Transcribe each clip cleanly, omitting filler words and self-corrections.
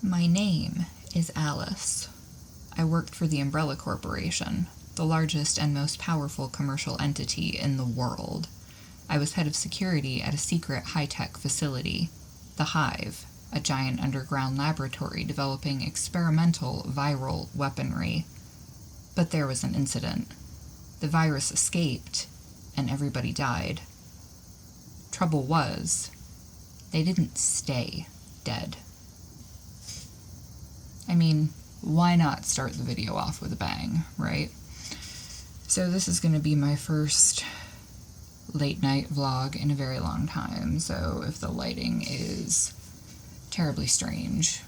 My name is Alice. I worked for the Umbrella Corporation, the largest and most powerful commercial entity in the world. I was head of security at a secret high-tech facility, the Hive, a giant underground laboratory developing experimental viral weaponry. But there was an incident. The virus escaped, and everybody died. Trouble was, they didn't stay dead. I mean, why not start the video off with a bang, right? So this is going to be my first late night vlog in a very long time, so if the lighting is terribly strange,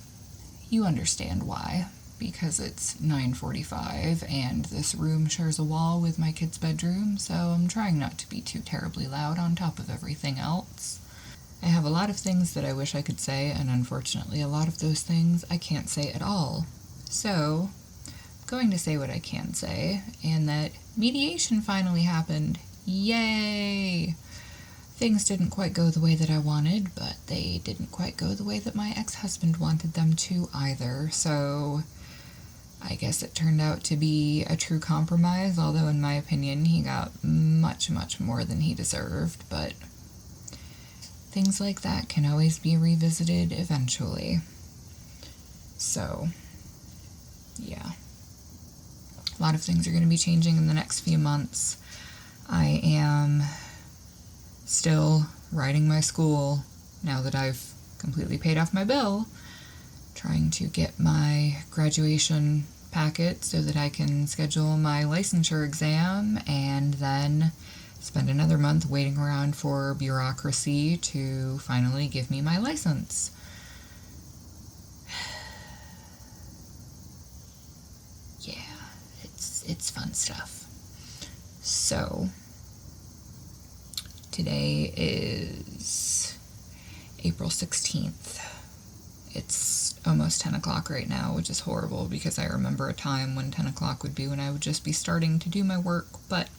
you understand why. Because it's 9:45 and this room shares a wall with my kid's bedroom, so I'm trying not to be too terribly loud on top of everything else. I have a lot of things that I wish I could say, and unfortunately a lot of those things I can't say at all. So, I'm going to say what I can say, and that mediation finally happened. Yay! Things didn't quite go the way that I wanted, but they didn't quite go the way that my ex-husband wanted them to either, so I guess it turned out to be a true compromise, although in my opinion he got much, much more than he deserved, but things like that can always be revisited eventually. So, yeah. A lot of things are going to be changing in the next few months. I am still writing my school now that I've completely paid off my bill, trying to get my graduation packet so that I can schedule my licensure exam and then spend another month waiting around for bureaucracy to finally give me my license. Yeah, it's fun stuff. So, today is April 16th. It's almost 10 o'clock right now, which is horrible because I remember a time when 10 o'clock would be when I would just be starting to do my work, but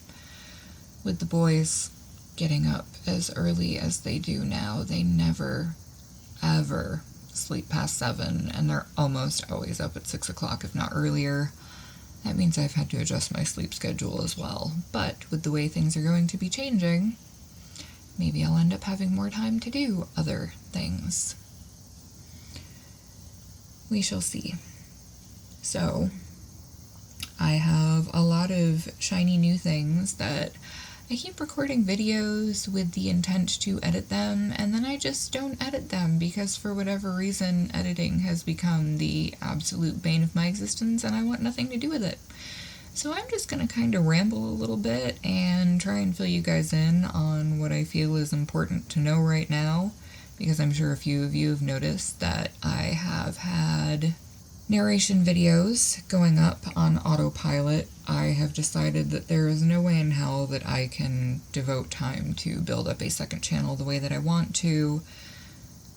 with the boys getting up as early as they do now, they never, ever sleep past 7, and they're almost always up at 6 o'clock, if not earlier. That means I've had to adjust my sleep schedule as well, but with the way things are going to be changing, maybe I'll end up having more time to do other things. We shall see. So, I have a lot of shiny new things that I keep recording videos with the intent to edit them, and then I just don't edit them because for whatever reason editing has become the absolute bane of my existence and I want nothing to do with it. So I'm just going to kind of ramble a little bit and try and fill you guys in on what I feel is important to know right now, because I'm sure a few of you have noticed that I have had narration videos going up on autopilot. I have decided that there is no way in hell that I can devote time to build up a second channel the way that I want to.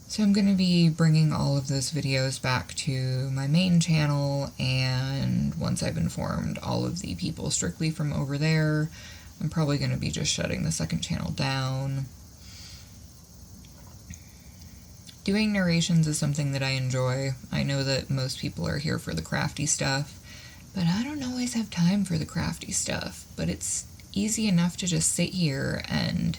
So I'm going to be bringing all of those videos back to my main channel, and once I've informed all of the people strictly from over there, I'm probably going to be just shutting the second channel down. Doing narrations is something that I enjoy. I know that most people are here for the crafty stuff, but I don't always have time for the crafty stuff. But it's easy enough to just sit here and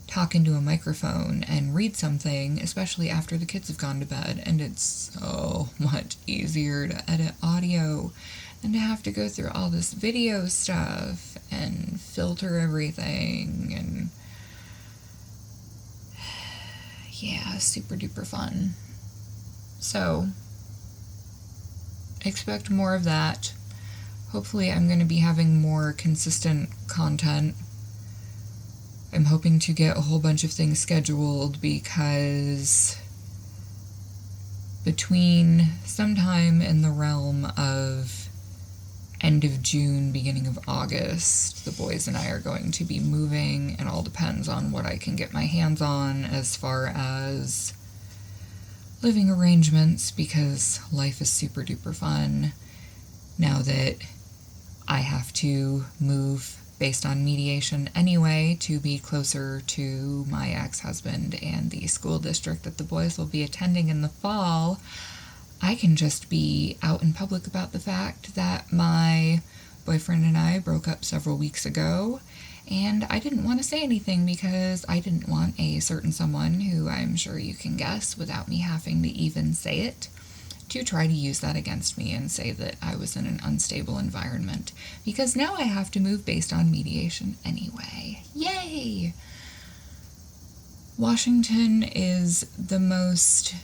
talk into a microphone and read something, especially after the kids have gone to bed, and it's so much easier to edit audio than to have to go through all this video stuff and filter everything, and yeah, super duper fun. So, expect more of that. Hopefully I'm going to be having more consistent content. I'm hoping to get a whole bunch of things scheduled because between sometime in the realm of end of June, beginning of August, the boys and I are going to be moving. It all depends on what I can get my hands on as far as living arrangements, because life is super duper fun now that I have to move based on mediation anyway to be closer to my ex-husband and the school district that the boys will be attending in the fall. I can just be out in public about the fact that my boyfriend and I broke up several weeks ago, and I didn't want to say anything because I didn't want a certain someone, who I'm sure you can guess without me having to even say it, to try to use that against me and say that I was in an unstable environment, because now I have to move based on mediation anyway. Yay! Washington is the most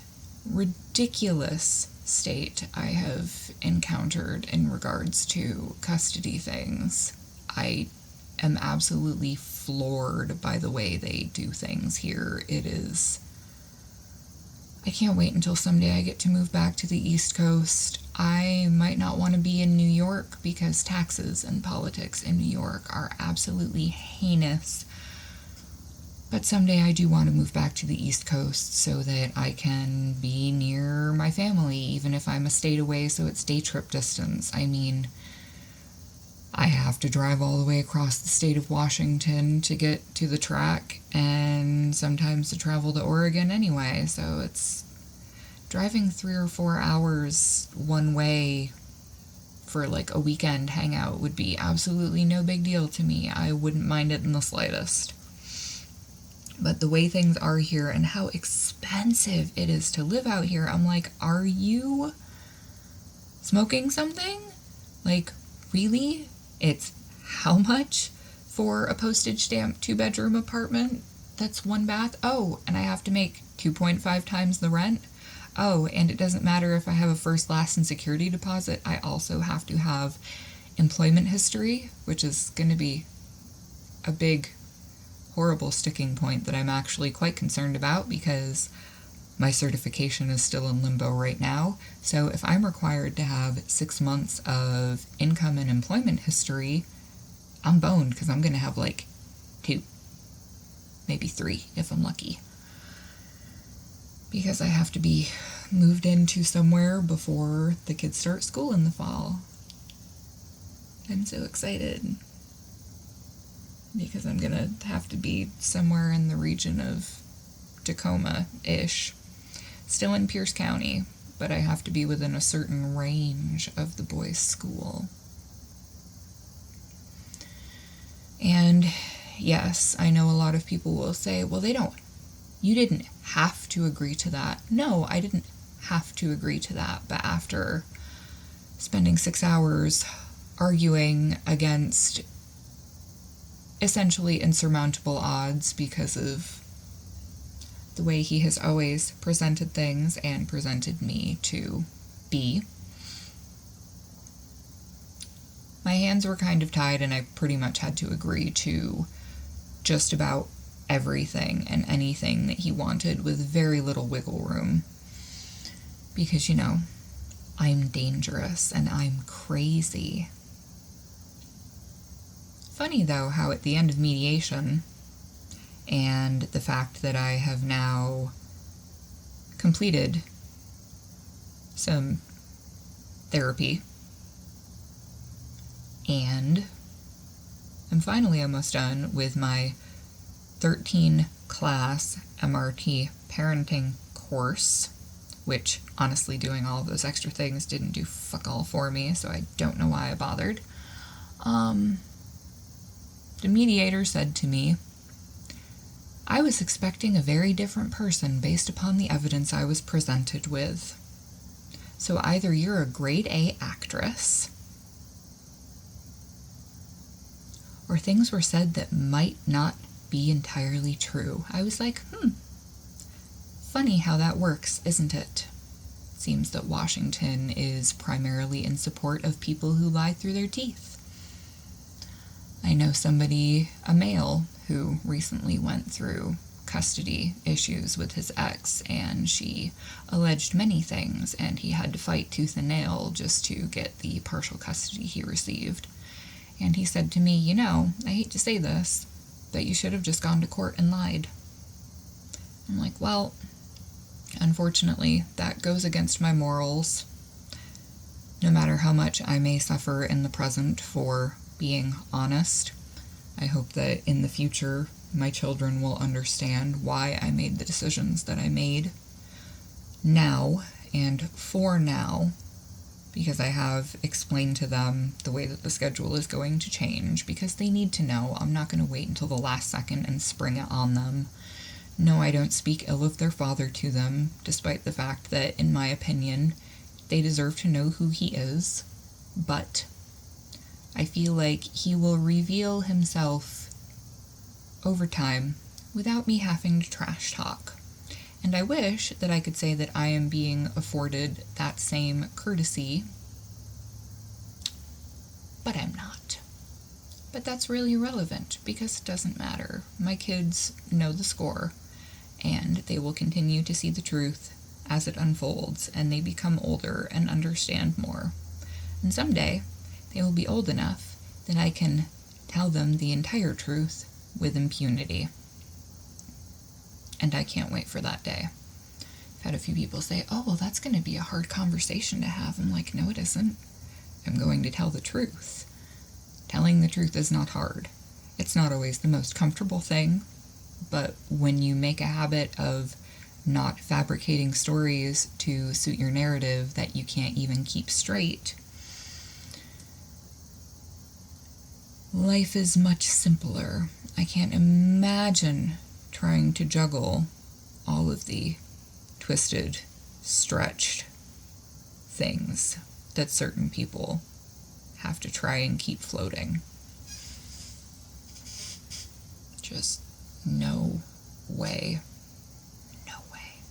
ridiculous state I have encountered in regards to custody things. I am absolutely floored by the way they do things here. I can't wait until someday I get to move back to the East Coast. I might not want to be in New York because taxes and politics in New York are absolutely heinous. But someday I do want to move back to the East Coast so that I can be near my family, even if I'm a state away, so it's day trip distance. I mean, I have to drive all the way across the state of Washington to get to the track, and sometimes to travel to Oregon anyway, so it's driving 3 or 4 hours one way for like a weekend hangout would be absolutely no big deal to me. I wouldn't mind it in the slightest. But the way things are here and how expensive it is to live out here, I'm like, are you smoking something? Like, really? It's how much for a postage stamp 2-bedroom apartment that's 1 bath? Oh, and I have to make 2.5 times the rent? Oh, and it doesn't matter if I have a first, last, and security deposit. I also have to have employment history, which is going to be a big, horrible sticking point that I'm actually quite concerned about, because my certification is still in limbo right now. So if I'm required to have 6 months of income and employment history, I'm boned, because I'm going to have like 2, maybe 3 if I'm lucky. Because I have to be moved into somewhere before the kids start school in the fall. I'm so excited, because I'm going to have to be somewhere in the region of Tacoma-ish. Still in Pierce County, but I have to be within a certain range of the boys' school. And yes, I know a lot of people will say, well, you didn't have to agree to that. No, I didn't have to agree to that, but after spending 6 hours arguing against essentially insurmountable odds because of the way he has always presented things and presented me to be, my hands were kind of tied, and I pretty much had to agree to just about everything and anything that he wanted with very little wiggle room. Because, I'm dangerous and I'm crazy. Funny, though, how at the end of mediation, and the fact that I have now completed some therapy, and I'm finally almost done with my 13-class MRT parenting course, which, honestly, doing all of those extra things didn't do fuck all for me, so I don't know why I bothered. The mediator said to me, I was expecting a very different person based upon the evidence I was presented with. So either you're a grade A actress, or things were said that might not be entirely true. I was like, funny how that works, isn't it? Seems that Washington is primarily in support of people who lie through their teeth. I know somebody, a male, who recently went through custody issues with his ex, and she alleged many things, and he had to fight tooth and nail just to get the partial custody he received. And he said to me, I hate to say this, but you should have just gone to court and lied. I'm like, well, unfortunately, that goes against my morals. No matter how much I may suffer in the present for being honest, I hope that in the future my children will understand why I made the decisions that I made now, And for now, because I have explained to them the way that the schedule is going to change, because they need to know. I'm not going to wait until the last second and spring it on them. No, I don't speak ill of their father to them, despite the fact that, in my opinion, they deserve to know who he is. But I feel like he will reveal himself over time without me having to trash talk. And I wish that I could say that I am being afforded that same courtesy, but I'm not. But that's really irrelevant, because it doesn't matter. My kids know the score, and they will continue to see the truth as it unfolds, and they become older and understand more. And someday, they will be old enough that I can tell them the entire truth with impunity. And I can't wait for that day. I've had a few people say, oh, well, that's going to be a hard conversation to have. I'm like, no, it isn't. I'm going to tell the truth. Telling the truth is not hard. It's not always the most comfortable thing, but when you make a habit of not fabricating stories to suit your narrative that you can't even keep straight, life is much simpler. I can't imagine trying to juggle all of the twisted, stretched things that certain people have to try and keep floating. Just no way. No way.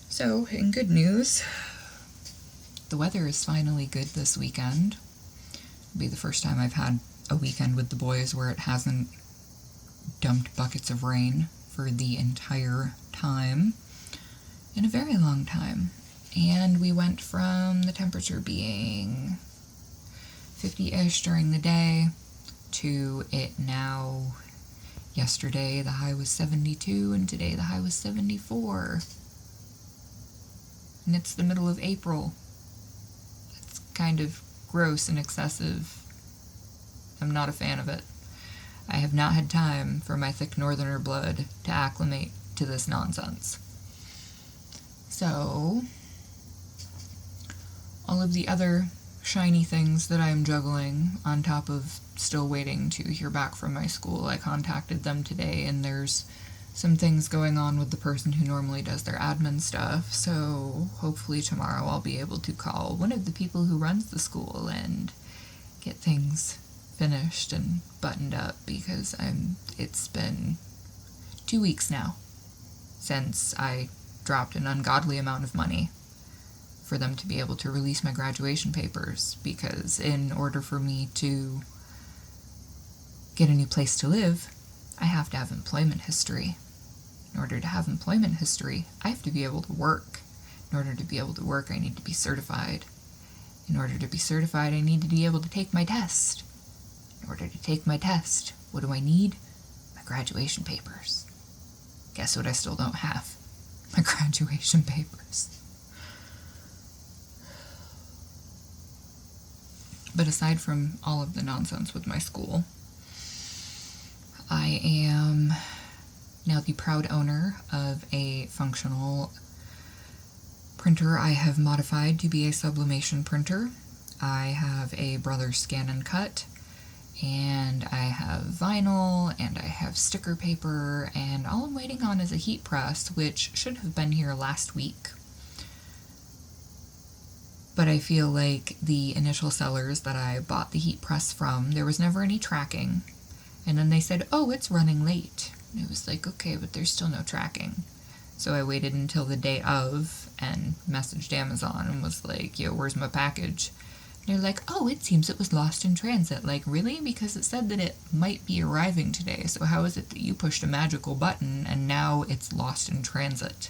So, in good news, the weather is finally good this weekend. It'll be the first time I've had a weekend with the boys where it hasn't dumped buckets of rain for the entire time in a very long time. And we went from the temperature being 50-ish during the day to it now. Yesterday the high was 72 and today the high was 74. And it's the middle of April. It's kind of gross and excessive. I'm not a fan of it. I have not had time for my thick northerner blood to acclimate to this nonsense. So, all of the other shiny things that I'm juggling, on top of still waiting to hear back from my school, I contacted them today, and there's some things going on with the person who normally does their admin stuff, so hopefully tomorrow I'll be able to call one of the people who runs the school and get things finished and buttoned up, because it's been 2 weeks now since I dropped an ungodly amount of money for them to be able to release my graduation papers, because in order for me to get a new place to live, I have to have employment history. In order to have employment history, I have to be able to work. In order to be able to work, I need to be certified. In order to be certified, I need to be able to take my test. In order to take my test, what do I need? My graduation papers. Guess what I still don't have? My graduation papers. But aside from all of the nonsense with my school, I am now the proud owner of a functional printer I have modified to be a sublimation printer. I have a Brother Scan and Cut, and I have vinyl, and I have sticker paper, and all I'm waiting on is a heat press, which should have been here last week. But I feel like the initial sellers that I bought the heat press from, there was never any tracking. And then they said, oh, it's running late. And it was like, okay, but there's still no tracking. So I waited until the day of and messaged Amazon and was like, yo, where's my package? And they're like, oh, it seems it was lost in transit. Like, really? Because it said that it might be arriving today. So how is it that you pushed a magical button and now it's lost in transit?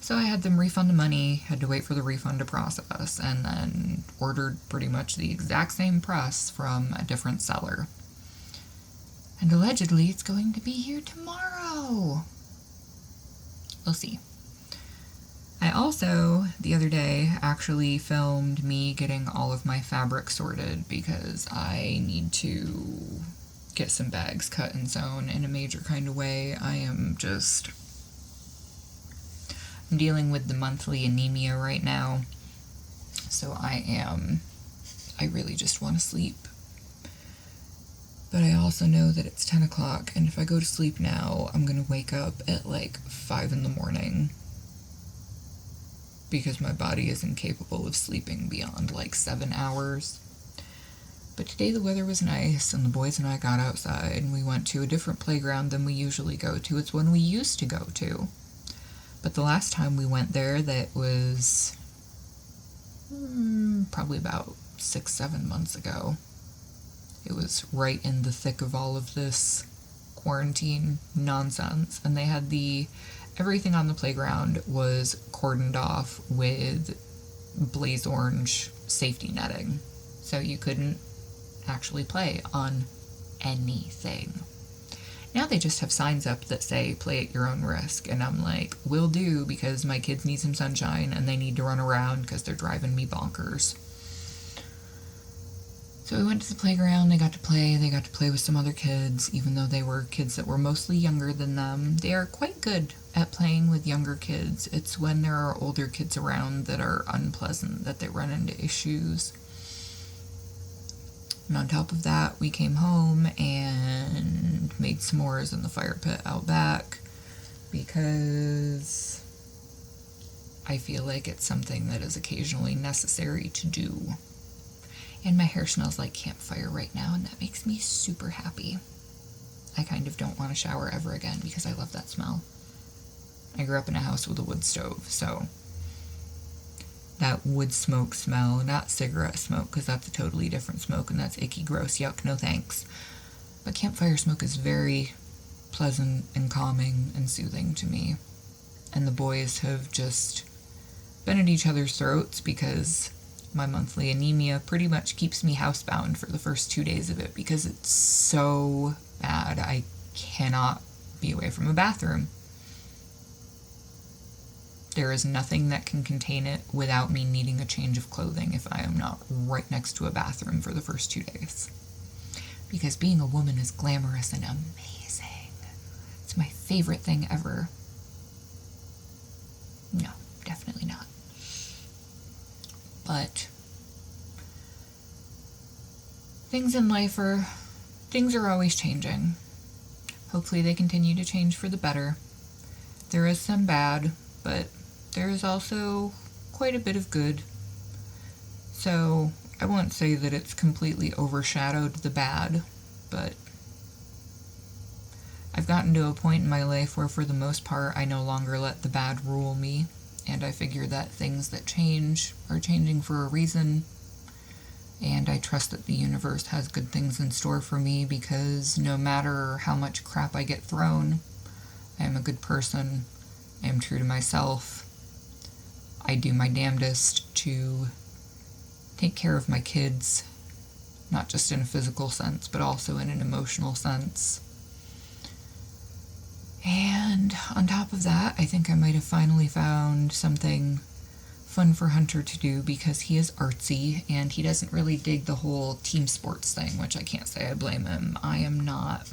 So I had them refund the money, had to wait for the refund to process, and then ordered pretty much the exact same press from a different seller. And allegedly it's going to be here tomorrow. We'll see. I also, the other day, actually filmed me getting all of my fabric sorted because I need to get some bags cut and sewn in a major kind of way. I'm dealing with the monthly anemia right now, so I really just want to sleep. But I also know that it's 10 o'clock, and if I go to sleep now, I'm going to wake up at like 5 in the morning because my body is incapable of sleeping beyond like 7 hours. But today the weather was nice, and the boys and I got outside, and we went to a different playground than we usually go to. It's one we used to go to. But the last time we went there, that was probably about 6-7 months ago. It was right in the thick of all of this quarantine nonsense, and they had everything on the playground was cordoned off with blaze orange safety netting, so you couldn't actually play on anything. Now they just have signs up that say play at your own risk, and I'm like, will do, because my kids need some sunshine and they need to run around because they're driving me bonkers. So we went to the playground, they got to play with some other kids, even though they were kids that were mostly younger than them. They are quite good at playing with younger kids. It's when there are older kids around that are unpleasant that they run into issues. And on top of that, we came home and made s'mores in the fire pit out back because I feel like it's something that is occasionally necessary to do. And my hair smells like campfire right now, and that makes me super happy. I kind of don't want to shower ever again because I love that smell. I grew up in a house with a wood stove, so that wood smoke smell, not cigarette smoke, because that's a totally different smoke, and that's icky, gross, yuck, no thanks. But campfire smoke is very pleasant and calming and soothing to me. And the boys have just been at each other's throats because my monthly anemia pretty much keeps me housebound for the first 2 days of it because it's so bad. I cannot be away from a bathroom. There is nothing that can contain it without me needing a change of clothing if I am not right next to a bathroom for the first 2 days. Because being a woman is glamorous and amazing. It's my favorite thing ever. No, definitely not. But things in life are always changing. Hopefully they continue to change for the better. There is some bad, but there is also quite a bit of good. So I won't say that it's completely overshadowed the bad, but I've gotten to a point in my life where for the most part I no longer let the bad rule me, and I figure that things that change are changing for a reason, and I trust that the universe has good things in store for me because no matter how much crap I get thrown, I am a good person, I am true to myself, I do my damnedest to take care of my kids, not just in a physical sense, but also in an emotional sense. And on top of that, I think I might have finally found something fun for Hunter to do because he is artsy and he doesn't really dig the whole team sports thing, which I can't say I blame him. I am not.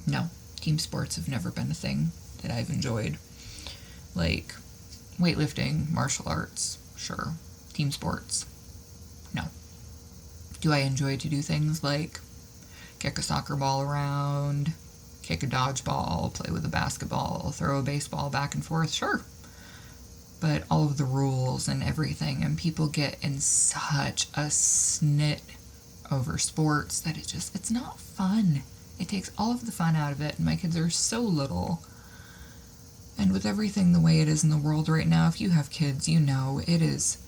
No, team sports have never been a thing that I've enjoyed. Like weightlifting, martial arts, sure. Team sports, no. Do I enjoy to do things like kick a soccer ball around, kick a dodgeball, play with a basketball, throw a baseball back and forth? Sure. But all of the rules and everything, and people get in such a snit over sports that it's not fun. It takes all of the fun out of it, and my kids are so little. And with everything the way it is in the world right now, if you have kids, you know it is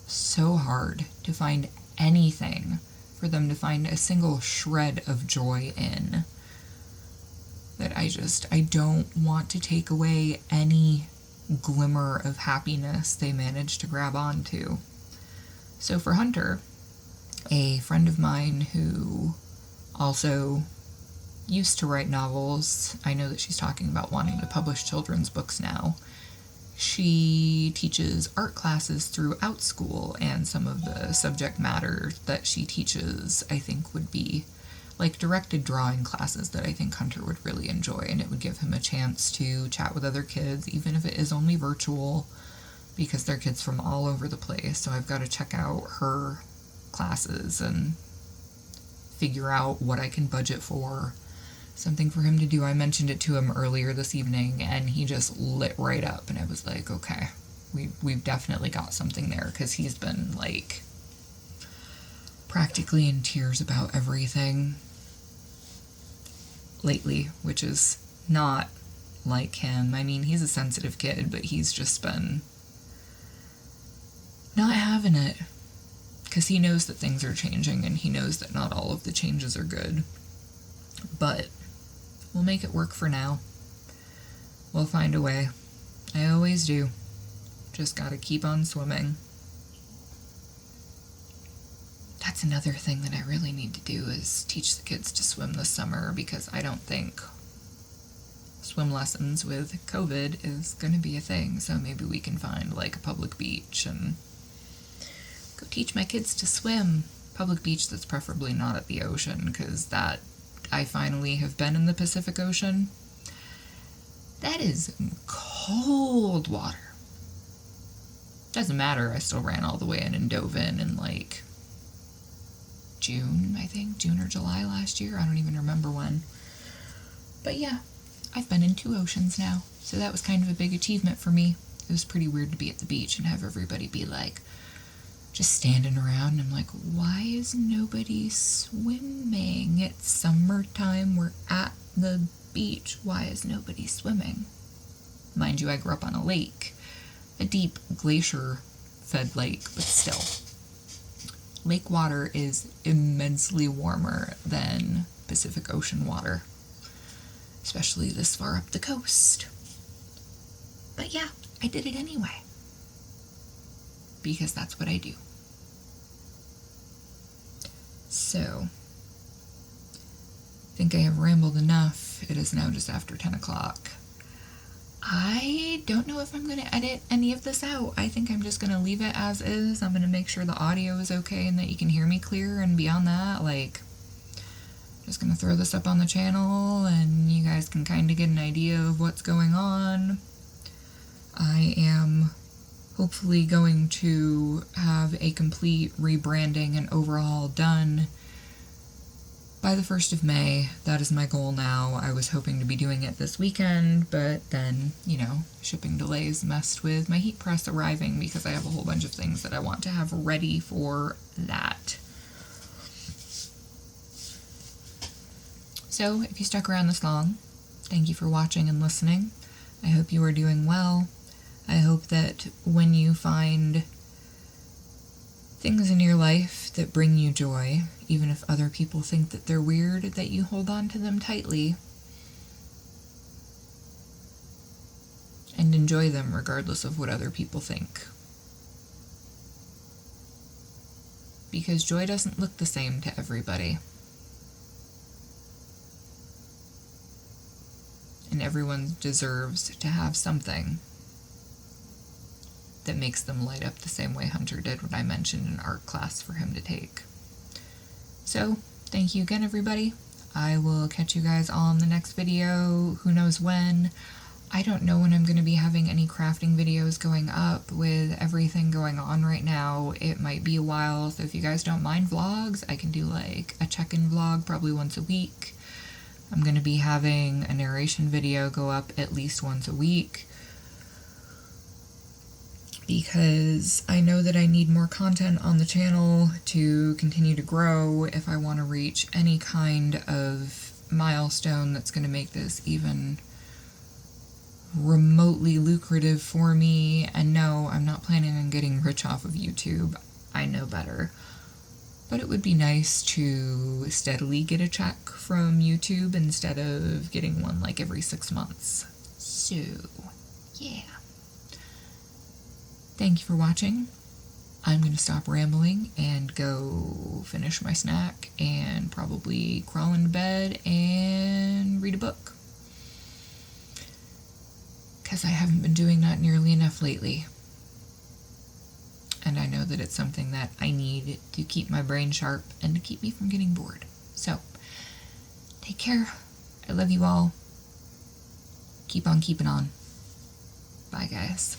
so hard to find anything for them to find a single shred of joy in. That I don't want to take away any glimmer of happiness they manage to grab onto. So for Hunter, a friend of mine who also used to write novels, I know that she's talking about wanting to publish children's books now. She teaches art classes throughout school, and some of the subject matter that she teaches I think would be like directed drawing classes that I think Hunter would really enjoy, and it would give him a chance to chat with other kids, even if it is only virtual, because they're kids from all over the place. So I've got to check out her classes and figure out what I can budget for. Something for him to do. I mentioned it to him earlier this evening, and he just lit right up, and I was like, okay, we've definitely got something there, because he's been like practically in tears about everything lately, which is not like him. I mean, he's a sensitive kid, but he's just been not having it, because he knows that things are changing, and he knows that not all of the changes are good. But we'll make it work for now. We'll find a way. I always do. Just gotta keep on swimming. That's another thing that I really need to do, is teach the kids to swim this summer, because I don't think swim lessons with COVID is going to be a thing. So maybe we can find like a public beach and go teach my kids to swim. Public beach that's preferably not at the ocean, because that I finally have been in the Pacific Ocean. That is cold water. Doesn't matter, I still ran all the way in and dove in like June, I think, June or July last year. I don't even remember when. But yeah, I've been in 2 oceans now, so that was kind of a big achievement for me. It was pretty weird to be at the beach and have everybody be like, just standing around, and I'm like, why is nobody swimming? It's summertime, we're at the beach, why is nobody swimming? Mind you, I grew up on a lake, a deep glacier-fed lake, but still. Lake water is immensely warmer than Pacific Ocean water, especially this far up the coast. But yeah, I did it anyway, because that's what I do. So, I think I have rambled enough. It is now just after 10 o'clock. I don't know if I'm going to edit any of this out. I think I'm just going to leave it as is. I'm going to make sure the audio is okay and that you can hear me clear, and beyond that, like, just going to throw this up on the channel and you guys can kind of get an idea of what's going on. I am hopefully going to have a complete rebranding and overhaul done by the 1st of May. That is my goal now. I was hoping to be doing it this weekend, but then, you know, shipping delays messed with my heat press arriving, because I have a whole bunch of things that I want to have ready for that. So, if you stuck around this long, thank you for watching and listening. I hope you are doing well. I hope that when you find things in your life that bring you joy, even if other people think that they're weird, that you hold on to them tightly and enjoy them regardless of what other people think. Because joy doesn't look the same to everybody. And everyone deserves to have something that makes them light up the same way Hunter did when I mentioned an art class for him to take. So, thank you again, everybody. I will catch you guys all in the next video. Who knows when? I don't know when I'm going to be having any crafting videos going up with everything going on right now. It might be a while, so if you guys don't mind vlogs, I can do like a check-in vlog probably once a week. I'm going to be having a narration video go up at least once a week, because I know that I need more content on the channel to continue to grow if I want to reach any kind of milestone that's going to make this even remotely lucrative for me. And no, I'm not planning on getting rich off of YouTube. I know better. But it would be nice to steadily get a check from YouTube instead of getting one like every 6 months. So, yeah. Thank you for watching. I'm going to stop rambling and go finish my snack and probably crawl into bed and read a book, because I haven't been doing that nearly enough lately. And I know that it's something that I need to keep my brain sharp and to keep me from getting bored. So, Take care. I love you all. Keep on keeping on. Bye, guys.